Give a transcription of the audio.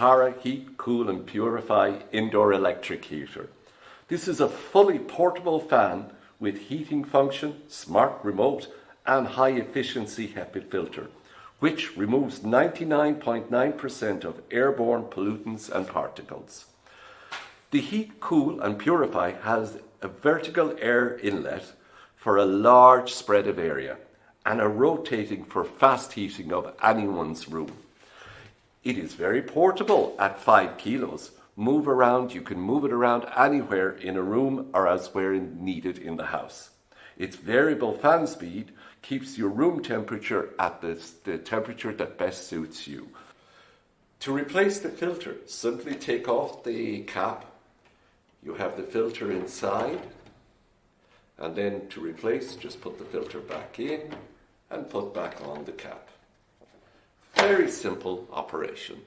Sahara Heat Cool and Purify indoor electric heater. This is a fully portable fan with heating function, smart remote and high efficiency HEPA filter, which removes 99.9% of airborne pollutants and particles. The Heat Cool and Purify has a vertical air inlet for a large spread of area and a rotating for fast heating of anyone's room. It is very portable at 5 kilos. You can move it around anywhere in a room or elsewhere needed in the house. Its variable fan speed keeps your room temperature at the temperature that best suits you. To replace the filter, simply take off the cap. You have the filter inside, and then to replace, just put the filter back in and put back on the cap. Very simple operation.